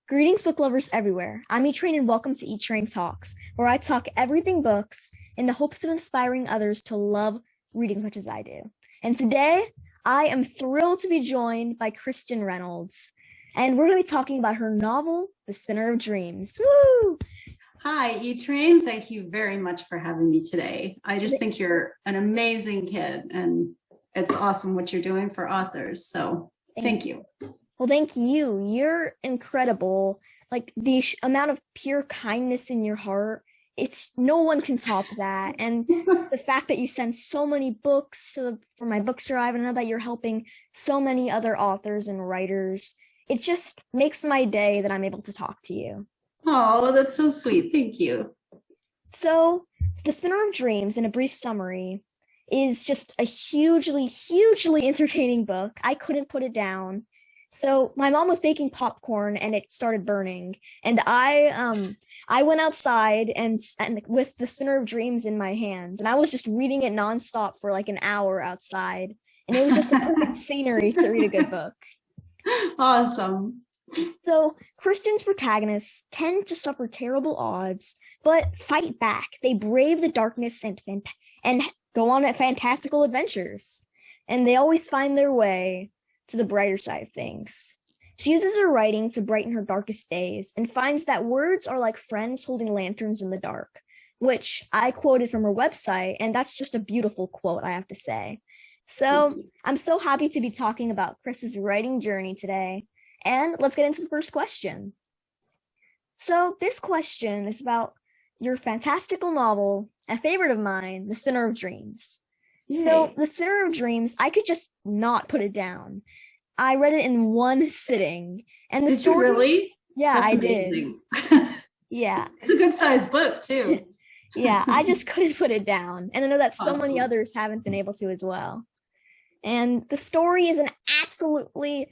Greetings, book lovers everywhere. I'm E-Train and welcome to E-Train Talks, where I talk everything books in the hopes of inspiring others to love reading as much as I do. And today, I am thrilled to be joined by Kristin Reynolds, and we're going to be talking about her novel, The Spinner of Dreams. Woo! Hi, E-Train. Thank you very much for having me today. I just think you're an amazing kid, and it's awesome what you're doing for authors. So thank you. Well, thank you. You're incredible. Like the amount of pure kindness in your heart, it's no one can top that. And the fact that you send so many books for my book drive, and I know that you're helping so many other authors and writers, it just makes my day that I'm able to talk to you. Oh, that's so sweet. Thank you. So, The Spinner of Dreams, in a brief summary, is just a hugely, hugely entertaining book. I couldn't put it down. So my mom was baking popcorn and it started burning. And I went outside and with The Spinner of Dreams in my hands, and I was just reading it nonstop for like an hour outside. And it was just the perfect scenery to read a good book. Awesome. So Kristin's protagonists tend to suffer terrible odds, but fight back. They brave the darkness and go on fantastical adventures. And they always find their way to the brighter side of things. She uses her writing to brighten her darkest days and finds that words are like friends holding lanterns in the dark, which I quoted from her website, and that's just a beautiful quote, I have to say. So I'm so happy to be talking about Chris's writing journey today, and let's get into the first question. So this question is about your fantastical novel, a favorite of mine, The Spinner of Dreams. Yay. So The Spinner of Dreams, I could just not put it down. I read it in one sitting. And the Did story, you really? Yeah, That's I amazing. did. Yeah. It's a good sized book too. Yeah, I just couldn't put it down. And I know that so many Awesome. others haven't been able to as well. And the story is an absolutely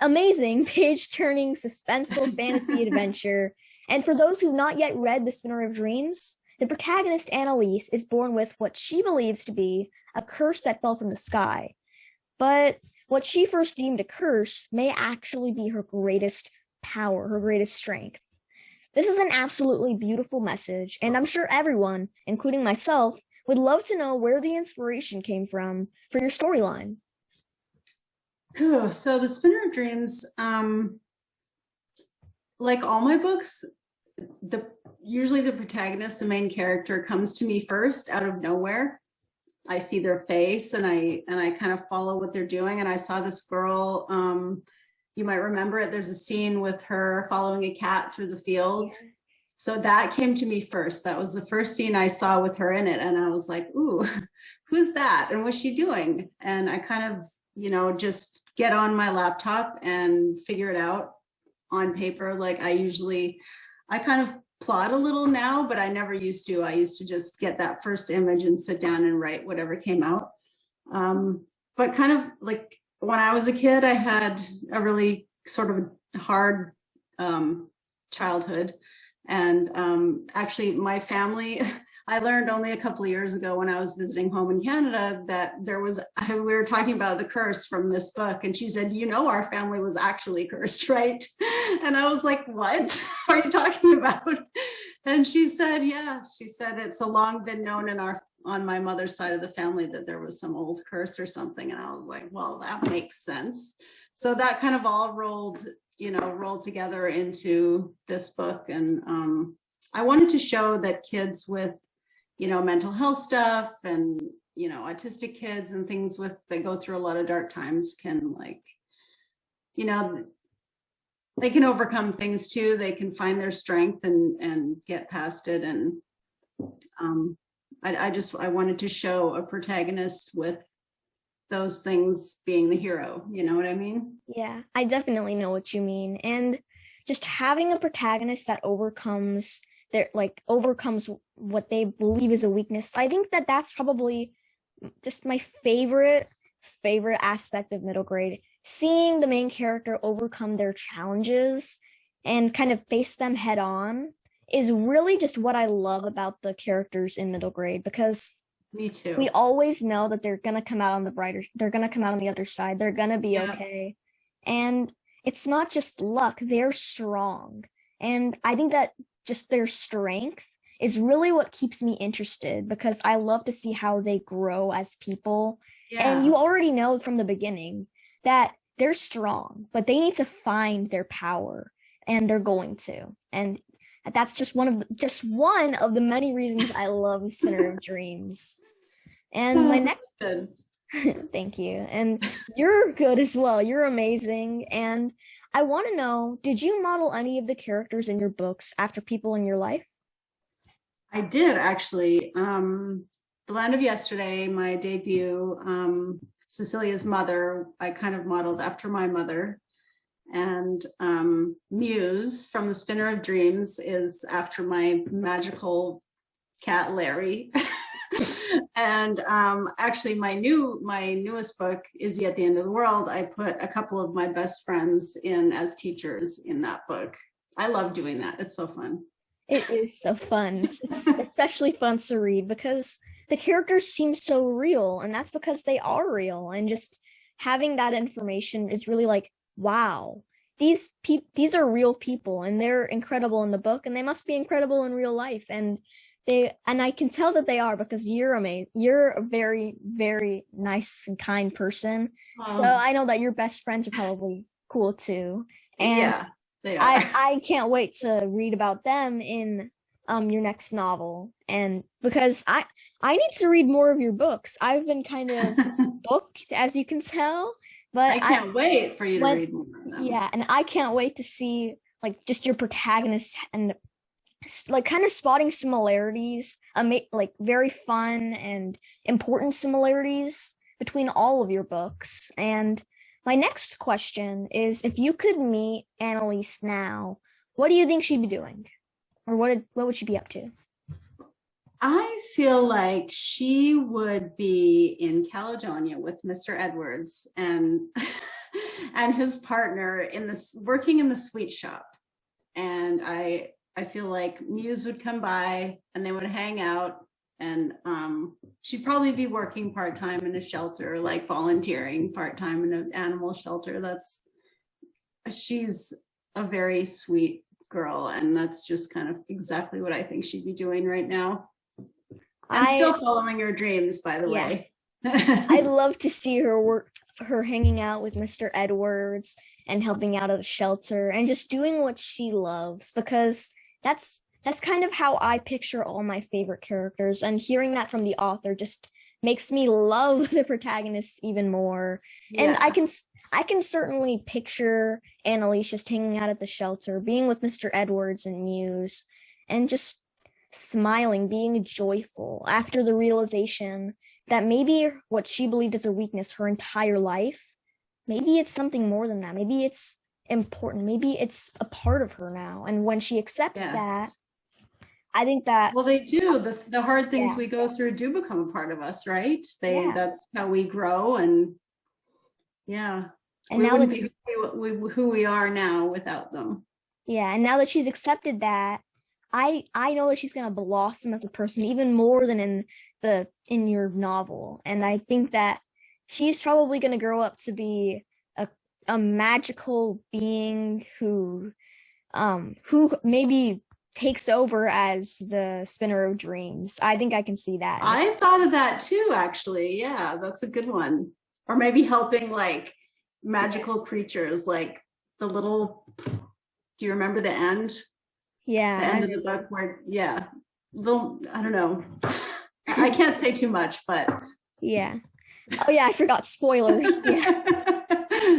amazing page-turning suspenseful fantasy adventure. And for those who've not yet read The Spinner of Dreams, the protagonist Annalise is born with what she believes to be a curse that fell from the sky. But what she first deemed a curse may actually be her greatest power, her greatest strength. This is an absolutely beautiful message, and I'm sure everyone, including myself, would love to know where the inspiration came from for your storyline. So The Spinner of Dreams, like all my books, usually the protagonist, the main character, comes to me first out of nowhere. I see their face and I kind of follow what they're doing. And I saw this girl, you might remember it. There's a scene with her following a cat through the field. So that came to me first. That was the first scene I saw with her in it. And I was like, ooh, who's that? And what's she doing? And I kind of, just get on my laptop and figure it out on paper. Like I kind of plot a little now, but I never used to. I used to just get that first image and sit down and write whatever came out. But kind of like when I was a kid, I had a really sort of hard childhood. And actually my family, I learned only a couple of years ago when I was visiting home in Canada that we were talking about the curse from this book. And she said, our family was actually cursed, right? And I was like, what are you talking about? And she said, it's a long been known on my mother's side of the family that there was some old curse or something. And I was like, well, that makes sense. So that kind of all rolled together into this book. And I wanted to show that kids with mental health stuff and, autistic kids and things that go through a lot of dark times can they can overcome things too. They can find their strength and get past it. And I wanted to show a protagonist with those things being the hero. You know what I mean? Yeah, I definitely know what you mean. And just having a protagonist that overcomes what they believe is a weakness. I think that that's probably just my favorite aspect of middle grade. Seeing the main character overcome their challenges and kind of face them head on is really just what I love about the characters in middle grade, because me too. We always know that they're going to come out on the other side. They're going to be okay. And it's not just luck, they're strong. And I think that just their strength is really what keeps me interested because I love to see how they grow as people. And Yeah. you already know from the beginning that they're strong, but they need to find their power and they're going to. And that's just one of the many reasons I love the Spinner of Dreams. And my Oh, next that's good. thank you. And you're good as well. You're amazing. And I want to know, did you model any of the characters in your books after people in your life? I did actually. The Land of Yesterday, my debut, Cecilia's mother, I kind of modeled after my mother. And Muse from the Spinner of Dreams is after my magical cat Larry. And actually my newest book, Izzy at the End of the World, I put a couple of my best friends in as teachers in that book. I love doing that. It's so fun. It is so fun. It's especially fun to read because the characters seem so real, and that's because they are real. And just having that information is really like, wow, these are real people, and they're incredible in the book, and they must be incredible in real life. And I can tell that they are because you're amazing. You're a very, very nice and kind person. So Oh, I know that your best friends are probably cool too. And yeah, they are. I can't wait to read about them in your next novel. And because I need to read more of your books. I've been kind of booked, as you can tell, but I I can't wait for you to when read more of them. yeah, and I can't wait to see like just your protagonists and like kind of spotting similarities, like very fun and important similarities between all of your books. And my next question is if you could meet Annalise now, what do you think she'd be doing? Or what would she be up to? I feel like she would be in Caledonia with Mr. Edwards and and his partner in this working in the sweet shop. And I feel like Muse would come by and they would hang out and she'd probably be working part-time in a shelter, like volunteering part-time in an animal shelter. She's a very sweet girl and that's just kind of exactly what I think she'd be doing right now. And still I following her dreams, by the yeah, way. I'd love to see her hanging out with Mr. Edwards and helping out at a shelter and just doing what she loves because that's kind of how I picture all my favorite characters and hearing that from the author just makes me love the protagonists even more. And Yeah. I can certainly picture Annalise just hanging out at the shelter, being with Mr. Edwards and Muse, and just smiling, being joyful after the realization that maybe what she believed as a weakness her entire life, maybe it's something more than that. Maybe it's important. Maybe it's a part of her now. And when she accepts Yeah. that, I think that, Well, they do. The hard things yeah, we go through do become a part of us, right? yeah. That's how we grow and yeah, And we now wouldn't that be she's, who we are now without them. yeah, and now that she's accepted that, I know that she's gonna blossom as a person even more than in your novel. And I think that she's probably gonna grow up to be a magical being who maybe takes over as the spinner of dreams. I think I can see that. I thought of that too, actually. Yeah, that's a good one. Or maybe helping like magical creatures, like the little, do you remember the end? The Yeah, end of the book where, yeah, little, I don't know. I can't say too much, but yeah. Oh yeah, I forgot spoilers. Yeah.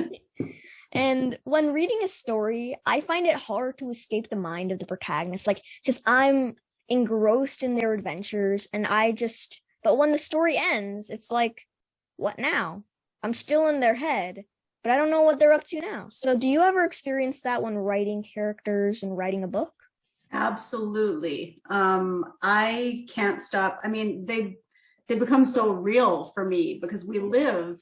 And when reading a story, I find it hard to escape the mind of the protagonist, like, because I'm engrossed in their adventures, and but when the story ends, it's like, what now? I'm still in their head, but I don't know what they're up to now. So, do you ever experience that when writing characters and writing a book? absolutely. I can't stop. I mean, they become so real for me because we live,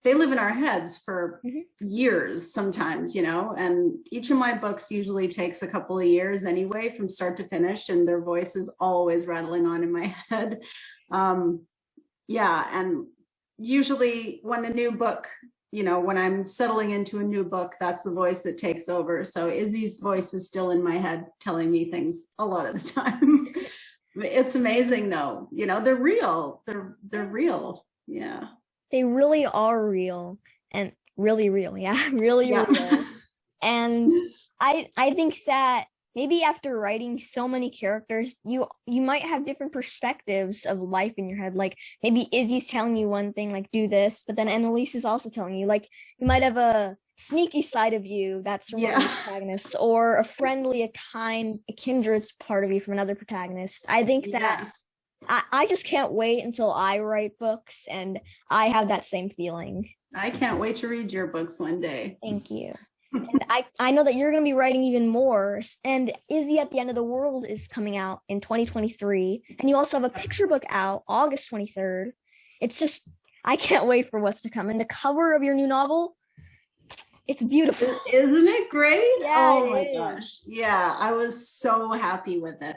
they live in our heads for Mhm. years sometimes, and each of my books usually takes a couple of years anyway from start to finish, and their voice is always rattling on in my head. Yeah, and usually when the new book you know, when I'm settling into a new book, that's the voice that takes over. So Izzy's voice is still in my head telling me things a lot of the time. It's amazing though. You know, they're real. They're real. Yeah. They really are real and really real. Yeah, really Yeah. real. And I think that maybe after writing so many characters, you might have different perspectives of life in your head. Like maybe Izzy's telling you one thing, like do this, but then Annalise is also telling you, like you might have a sneaky side of you that's from one of the protagonists, or a friendly, a kind, a kindred part of you from another protagonist. I think that Yes. I just can't wait until I write books and I have that same feeling. I can't wait to read your books one day. Thank you. And I know that you're going to be writing even more. And Izzy at the End of the World is coming out in 2023. And you also have a picture book out August 23rd. It's just, I can't wait for what's to come. And the cover of your new novel, it's beautiful. Isn't it great? Yeah, oh my gosh. Yeah, I was so happy with it.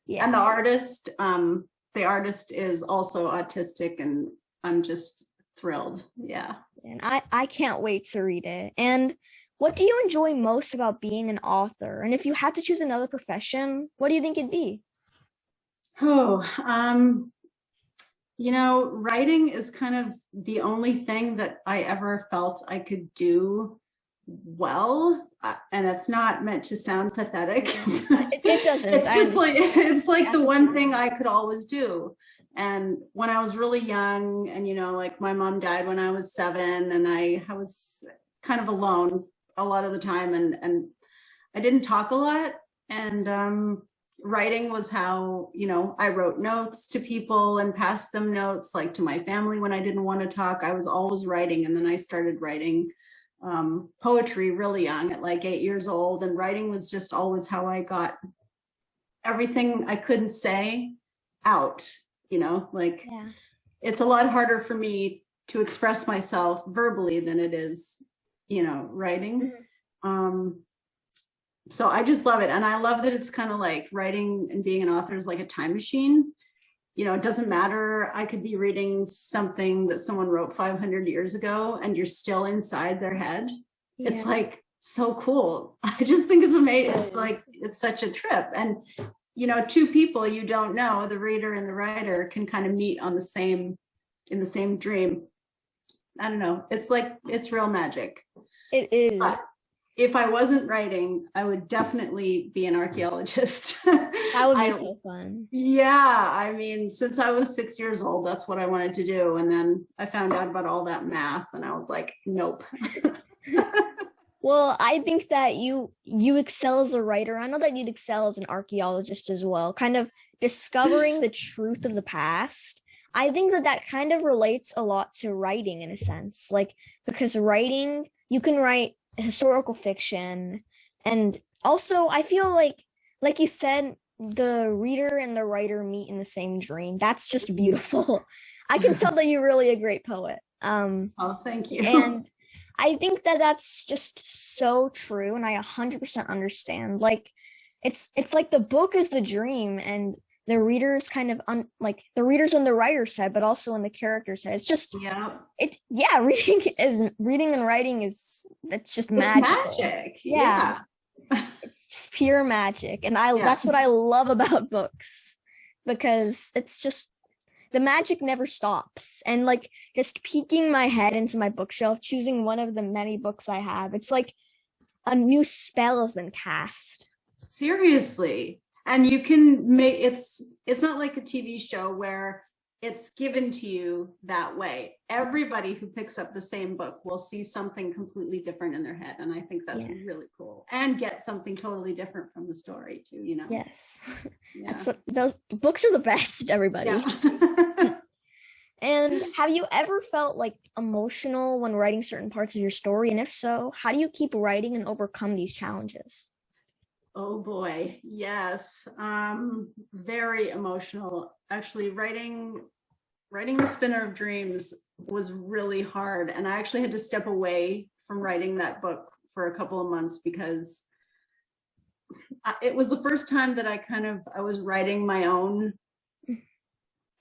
Yeah. And the artist is also autistic, and I'm just thrilled. Yeah. And I can't wait to read it. And what do you enjoy most about being an author? And if you had to choose another profession, what do you think it'd be? Oh, you know, writing is kind of the only thing that I ever felt I could do well, and it's not meant to sound pathetic. It doesn't. It's just like the one thing I could always do. And when I was really young, and you know, like my mom died when I was 7, and I was kind of alone a lot of the time, and I didn't talk a lot, and writing was how, you know, I wrote notes to people and passed them notes, like to my family when I didn't want to talk. I was always writing, and then I started writing poetry really young, at like 8 years old, and writing was just always how I got everything I couldn't say out. You know, like it's a lot harder for me to express myself verbally than it is, you know, writing. So I just love it. And I love that it's kind of like writing and being an author is like a time machine. You know, it doesn't matter. I could be reading something that someone wrote 500 years ago and you're still inside their head. Yeah. It's like so cool. I just think it's amazing. It's like, it's such a trip. And you know, two people you don't know, the reader and the writer, can kind of meet on in the same dream. I don't know. It's like, it's real magic. It is. But if I wasn't writing, I would definitely be an archaeologist. That would be so fun. Yeah. I mean, since I was 6 years old, that's what I wanted to do. And then I found out about all that math and I was like, nope. Well, I think that you excel as a writer. I know that you'd excel as an archaeologist as well, kind of discovering the truth of the past. I think that kind of relates a lot to writing in a sense, like, because writing, you can write historical fiction. And also I feel like you said, the reader and the writer meet in the same dream. That's just beautiful. I can tell that you're really a great poet. Oh, thank you. And I think that that's just so true, and I 100% understand. Like, it's like the book is the dream, and the reader's kind of like the reader's on the writer's head, but also on the character's head. It's just reading and writing it's just magical. Magic. Yeah. It's just pure magic, and that's what I love about books, because it's just the magic never stops. And like just peeking my head into my bookshelf, choosing one of the many books I have, it's like a new spell has been cast. Seriously. And you can make it's not like a TV show where it's given to you that way. Everybody who picks up the same book will see something completely different in their head. And I think that's really cool, and get something totally different from the story too, you know? Yes. Yeah. That's what those books are the best, everybody. Yeah. And have you ever felt like emotional when writing certain parts of your story? And if so, how do you keep writing and overcome these challenges? Oh boy, yes. Very emotional. Actually, writing The Spinner of Dreams was really hard. And I actually had to step away from writing that book for a couple of months, because it was the first time that I was writing my own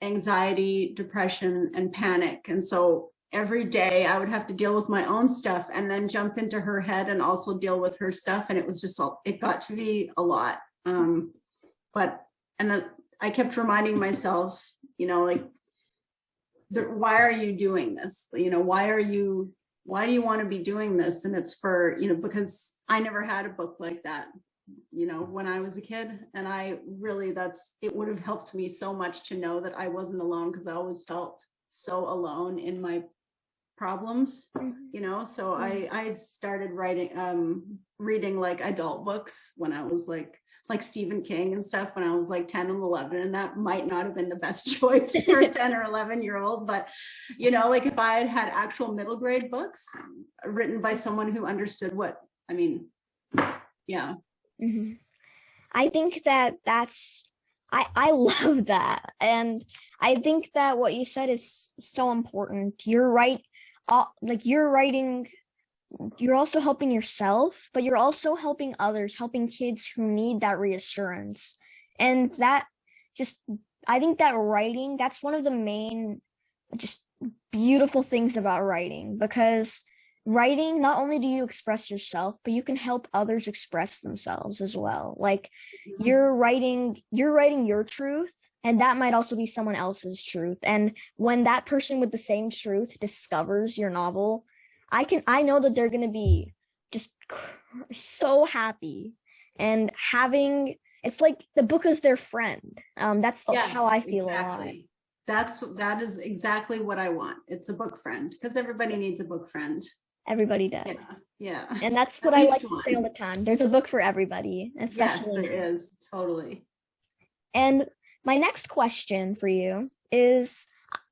anxiety, depression, and panic. And so every day I would have to deal with my own stuff and then jump into her head and also deal with her stuff. And it was just, it got to be a lot. I kept reminding myself, like, why are you doing this? Why do you want to be doing this? And it's for, because I never had a book like that, when I was a kid. And it would have helped me so much to know that I wasn't alone, because I always felt so alone in my problems, so I started reading like adult books when I was like Stephen King and stuff when I was like 10 and 11, and that might not have been the best choice for a 10 or 11-year-old, but like if I had actual middle grade books written by someone who understood yeah. Mm-hmm. I think I love that. And I think that what you said is so important. You're right. You're writing, you're also helping yourself, but you're also helping others, helping kids who need that reassurance. And I think that writing, that's one of the main, just beautiful things about writing, because writing, not only do you express yourself, but you can help others express themselves as well. Like you're writing your truth, and that might also be someone else's truth. And when that person with the same truth discovers your novel, I know that they're going to be just so happy, and it's like the book is their friend. That's how I feel exactly. A lot. That is exactly what I want. It's a book friend, because everybody needs a book friend. Everybody does. Yeah. And that's what I like to say all the time. There's a book for everybody, especially. Yes, there is. Totally. And my next question for you is,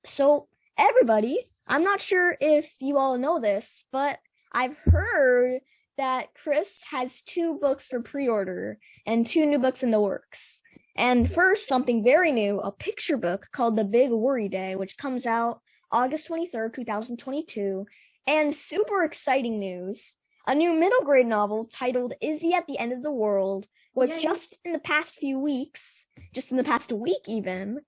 so everybody, I'm not sure if you all know this, but I've heard that Chris has 2 books for pre-order and 2 new books in the works. And first, something very new, a picture book called The Big Worry Day, which comes out August 23rd, 2022. And super exciting news, a new middle grade novel titled Is He at the End of the World, which just in the past few weeks, just in the past week even,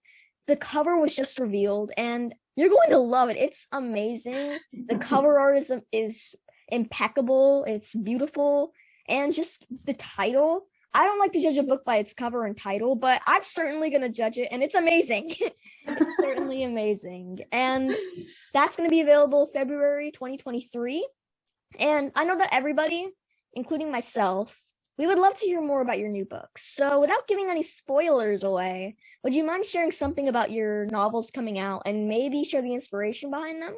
the cover was just revealed, and you're going to love it. It's amazing. The cover art is impeccable. It's beautiful. And just the title, I don't like to judge a book by its cover and title, but I'm certainly going to judge it, and it's amazing. It's certainly amazing. And that's going to be available February 2023. And I know that everybody, including myself, we would love to hear more about your new books. So without giving any spoilers away, would you mind sharing something about your novels coming out and maybe share the inspiration behind them?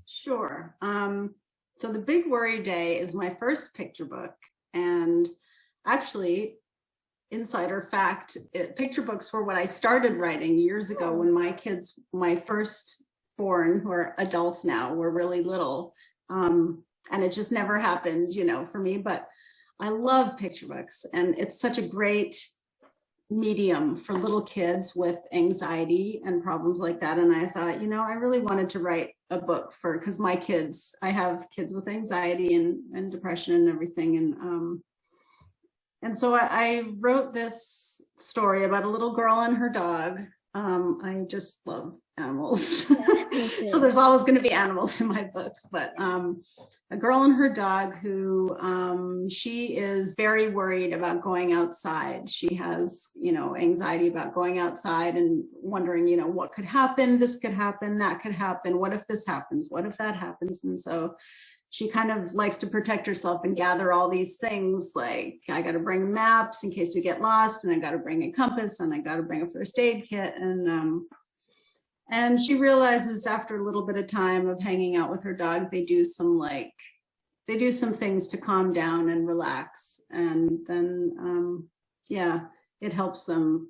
Sure. So The Big Worry Day is my first picture book. And actually, insider fact, picture books were what I started writing years ago when my firstborn, who are adults now, were really little. And it just never happened, for me. But I love picture books, and it's such a great medium for little kids with anxiety and problems like that. And I thought, I really wanted to write a book because I have kids with anxiety and depression and everything. And so I wrote this story about a little girl and her dog. I just love animals. So there's always going to be animals in my books, but a girl and her dog who she is very worried about going outside. She has, anxiety about going outside and wondering, what could happen? This could happen, that could happen. What if this happens? What if that happens? And so she kind of likes to protect herself and gather all these things, like I got to bring maps in case we get lost, and I got to bring a compass, and I got to bring a first aid kit. And she realizes after a little bit of time of hanging out with her dog, they do some things to calm down and relax. And then, it helps them.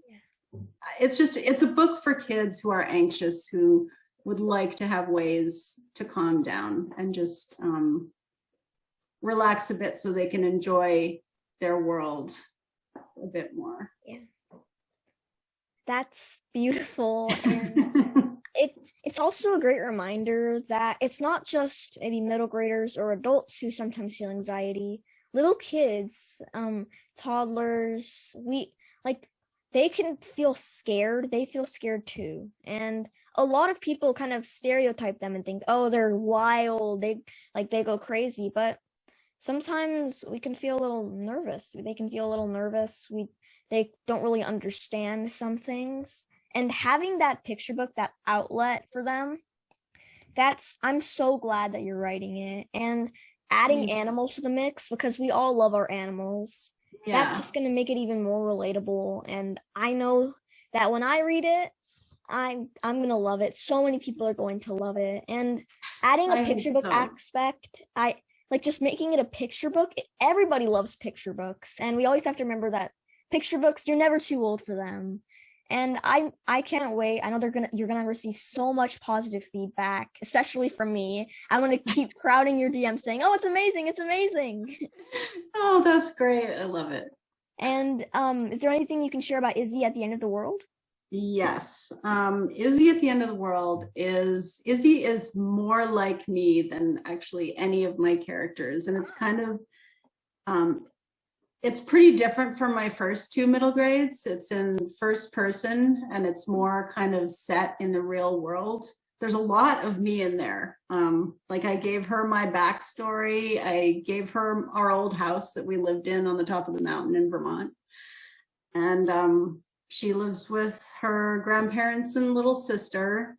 It's a book for kids who are anxious, who would like to have ways to calm down and just relax a bit so they can enjoy their world a bit more. Yeah. That's beautiful. And it's also a great reminder that it's not just maybe middle graders or adults who sometimes feel anxiety. Little kids, toddlers, they can feel scared. They feel scared too. And a lot of people kind of stereotype them and think, oh, they're wild, they go crazy, but sometimes we can feel a little nervous. They can feel a little nervous. They don't really understand some things. And having that picture book, that outlet for them, I'm so glad that you're writing it. And adding animals to the mix, because we all love our animals. Yeah. That's just going to make it even more relatable. And I know that when I read it, I'm going to love it. So many people are going to love it. And adding a picture book aspect, just making it a picture book. Everybody loves picture books. And we always have to remember that picture books, you're never too old for them. And I can't wait. I know you're gonna receive so much positive feedback, especially from me. I'm gonna keep crowding your DM saying, "Oh, it's amazing! It's amazing!" Oh, that's great! I love it. And is there anything you can share about Izzy at the end of the world? Yes, Izzy at the end of the world Izzy is more like me than actually any of my characters, and it's kind of it's pretty different from my first two middle grades. It's in first person and it's more kind of set in the real world. There's a lot of me in there. Like I gave her my backstory. I gave her our old house that we lived in on the top of the mountain in Vermont. And she lives with her grandparents and little sister.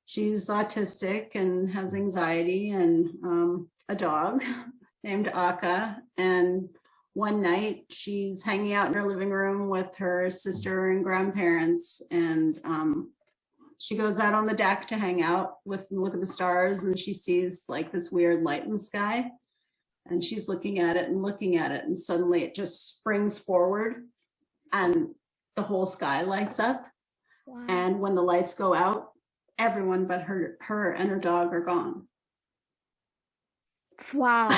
She's autistic and has anxiety, and a dog named Aka. And one night she's hanging out in her living room with her sister and grandparents, and she goes out on the deck to hang out look at the stars, and she sees like this weird light in the sky, and she's looking at it, and suddenly it just springs forward and the whole sky lights up. Wow. And when the lights go out, everyone but her and her dog are gone. Wow.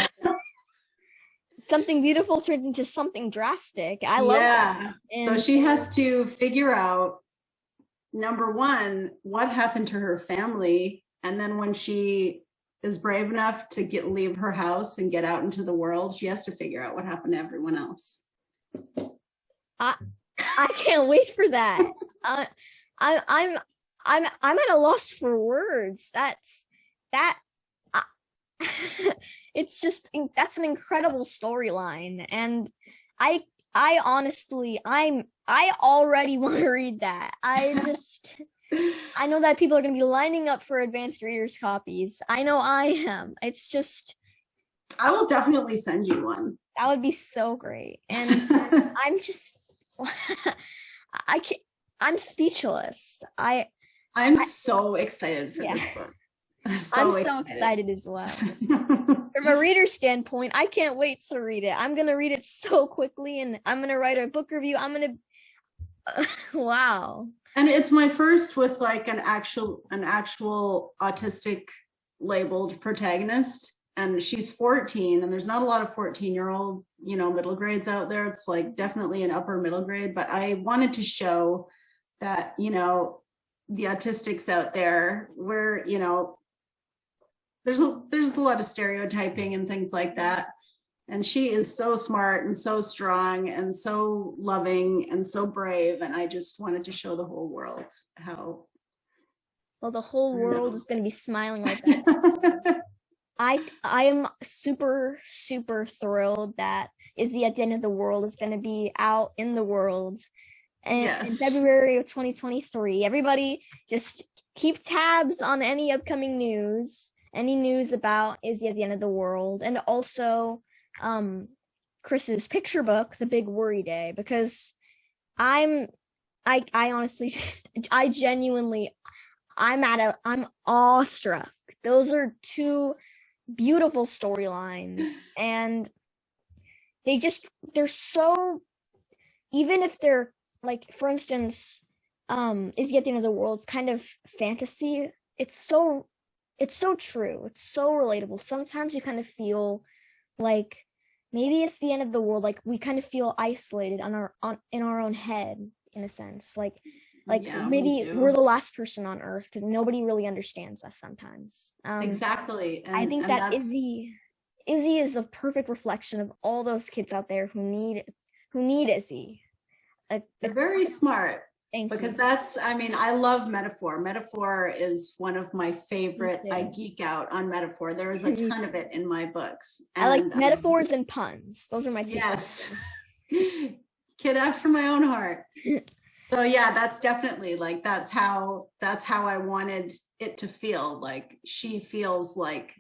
Something beautiful turns into something drastic. I love that. And so she has to figure out, number one, what happened to her family. And then when she is brave enough to leave her house and get out into the world, she has to figure out what happened to everyone else. I can't wait for that. I'm at a loss for words. It's just, that's an incredible storyline, and I honestly, I already want to read that. I know that people are going to be lining up for advanced readers copies. I know I am. It's just, I will definitely send you one. That would be so great. And I'm just, I'm speechless. I'm so excited for this book. I'm so excited as well. From a reader standpoint, I can't wait to read it. I'm gonna read it so quickly, and I'm gonna write a book review. Wow. And it's my first with like an actual autistic labeled protagonist, and she's 14, and there's not a lot of 14-year-old, middle grades out there. It's like definitely an upper middle grade, but I wanted to show that, the autistics out there, where, there's a lot of stereotyping and things like that. And she is so smart and so strong and so loving and so brave. And I just wanted to show the whole world how. Well, the whole world is going to be smiling like that. I am super, super thrilled that Izzy at the End of the World is going to be out in the world. And in February of 2023, everybody just keep tabs on any upcoming news. Any news about Izzy at the End of the World, and also Chris's picture book, The Big Worry Day, because I honestly I'm awestruck. Those are two beautiful storylines, and they're so, even if they're like, for instance, Izzy at the End of the World is kind of fantasy. It's so true. It's so relatable. Sometimes you kind of feel like maybe it's the end of the world. Like we kind of feel isolated in our own head, in a sense. Like maybe we're the last person on Earth because nobody really understands us sometimes. Exactly. I think that Izzy is a perfect reflection of all those kids out there who need Izzy. They're very smart. Thank because you. that's, I mean, I love metaphor. Metaphor is one of my favorite. Me I too. geek out on metaphor. There is a Me ton of too. it in my books. I like And metaphors and puns. Those are my two favorite yes, things. kid after my own heart. So yeah, that's definitely like, that's how I wanted it to feel. Like she feels like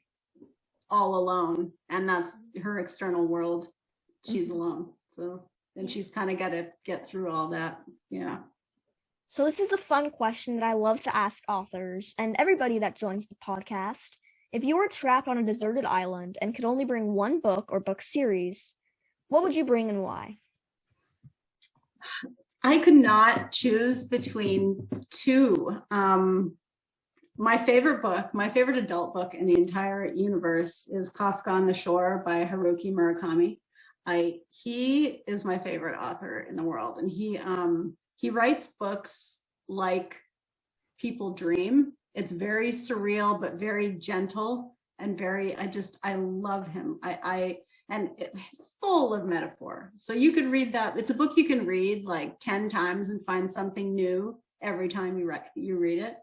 all alone, and that's her external world. She's Mhm. alone. So, and she's kind of got to get through all that. Yeah. So this is a fun question that I love to ask authors and everybody that joins the podcast. If you were trapped on a deserted island and could only bring one book or book series, what would you bring and why? I could not choose between two. My favorite book, my favorite adult book in the entire universe is Kafka on the Shore by Haruki Murakami. He is my favorite author in the world, and he writes books like people dream. It's very surreal, but very gentle and very, I love him. And full of metaphor. So you could read that. It's a book you can read like 10 times and find something new every time you read it.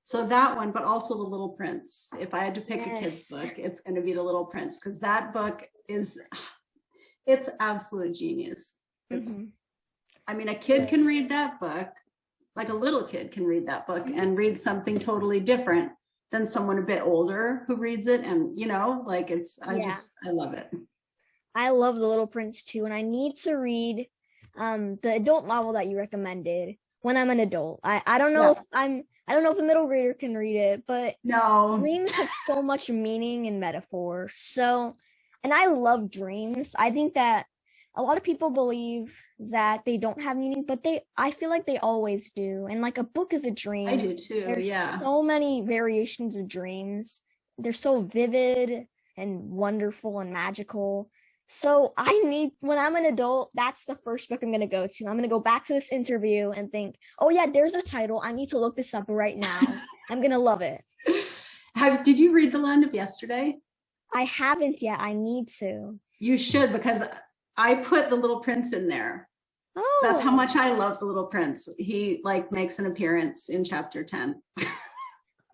So that one, but also The Little Prince. If I had to pick a kid's book, it's going to be The Little Prince, because that book is, it's absolute genius. It's, Mm-hmm. I mean, a kid can read that book, like a little kid can read that book and read something totally different than someone a bit older who reads it. And, you know, like it's, I love it. I love The Little Prince too, and I need to read the adult novel that you recommended when I'm an adult. I don't know if I don't know if a middle grader can read it, but No, dreams have so much meaning and metaphor. So, and I love dreams. I think that a lot of people believe that they don't have meaning, but I feel like they always do. And like a book is a dream. I do too. There's Yeah. so many variations of dreams. They're so vivid and wonderful and magical. So when I'm an adult, that's the first book I'm going to go to. I'm going to go back to this interview and think, oh yeah, there's a title. I need to look this up right now. I'm going to love it. Did you read The Land of Yesterday? I haven't yet. I need to. You should, because I put The Little Prince in there. Oh. That's how much I love The Little Prince. He like makes an appearance in chapter 10.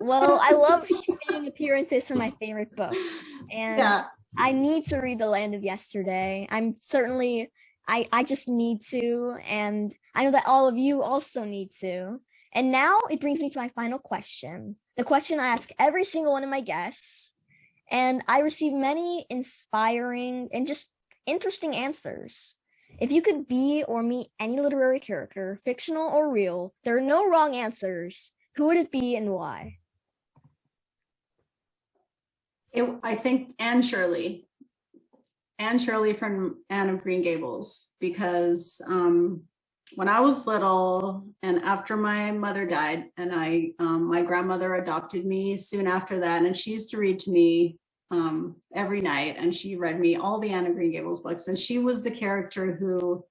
Well, I love seeing appearances from my favorite books. And yeah. I need to read The Land of Yesterday. I just need to, and I know that all of you also need to. And now it brings me to my final question. The question I ask every single one of my guests, and I receive many inspiring and just interesting answers. If you could be or meet any literary character, fictional or real, there are no wrong answers. Who would it be and why? I think Anne Shirley from Anne of Green Gables, because when I was little and after my mother died, and my grandmother adopted me soon after that, and she used to read to me every night, and she read me all the Anne of Green Gables books, and she was the character who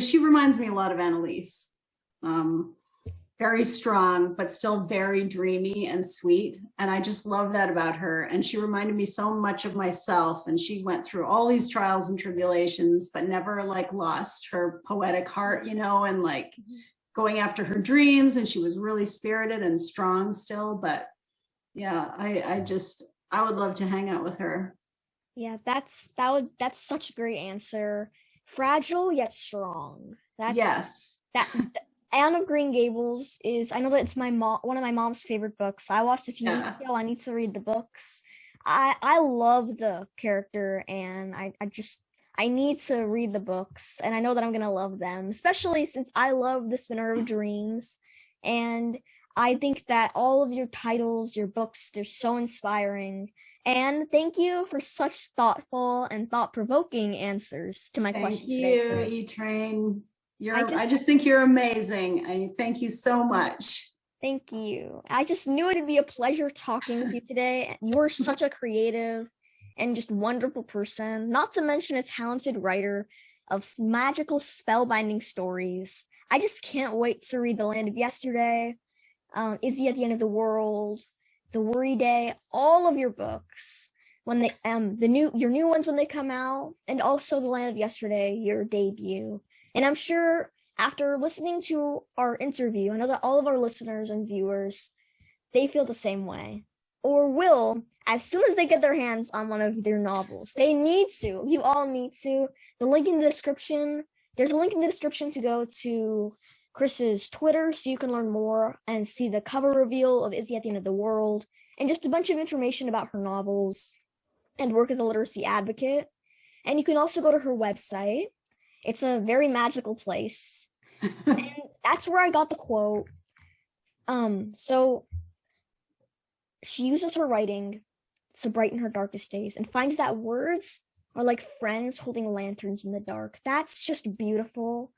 she reminds me a lot of Annalise. Very strong, but still very dreamy and sweet. And I just love that about her. And she reminded me so much of myself. And she went through all these trials and tribulations, but never like lost her poetic heart, you know, and like going after her dreams. And she was really spirited and strong still. But yeah, I would love to hang out with her. Yeah, that's such a great answer. Fragile yet strong. Yes. Anne of Green Gables is, I know that it's one of my mom's favorite books. I watched the TV show. I need to read the books. I love the character, and I need to read the books, and I know that I'm gonna love them, especially since I love The Spinner of Dreams. And I think that all of your titles, your books, they're so inspiring. And thank you for such thoughtful and thought-provoking answers to my questions today. Thank you, E-Train. I just think you're amazing. I thank you so much. Thank you. I just knew it'd be a pleasure talking with you today. You're such a creative and just wonderful person, not to mention a talented writer of magical spellbinding stories. I just can't wait to read The Land of Yesterday, Izzy at the End of the World, The Worry Day, all of your books when they your new ones when they come out, and also The Land of Yesterday, your debut. And I'm sure after listening to our interview, I know that all of our listeners and viewers, they feel the same way, or will as soon as they get their hands on one of their novels. They need to. You all need to. The link in the description. There's a link in the description to go to Chris's Twitter so you can learn more and see the cover reveal of Izzy at the End of the World and just a bunch of information about her novels and work as a literacy advocate. And you can also go to her website. It's a very magical place. And that's where I got the quote. So she uses her writing to brighten her darkest days and finds that words are like friends holding lanterns in the dark. That's just beautiful.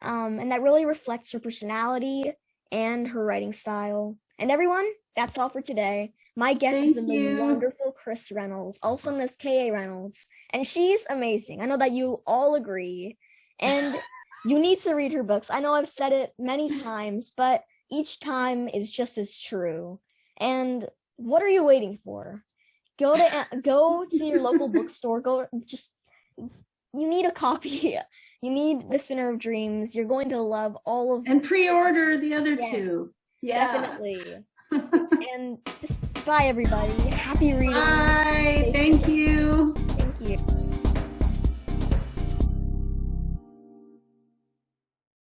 And that really reflects her personality and her writing style. And everyone, that's all for today. My guest has been the wonderful Kris Reynolds, also known as K.A. Reynolds. And she's amazing. I know that you all agree. And you need to read her books. I know I've said it many times, but each time is just as true. And what are you waiting for? Go to your local bookstore. You need a copy. You need The Spinner of Dreams. You're going to love all of and pre-order the other two. Yeah, definitely. And just bye, everybody. Happy reading. Bye.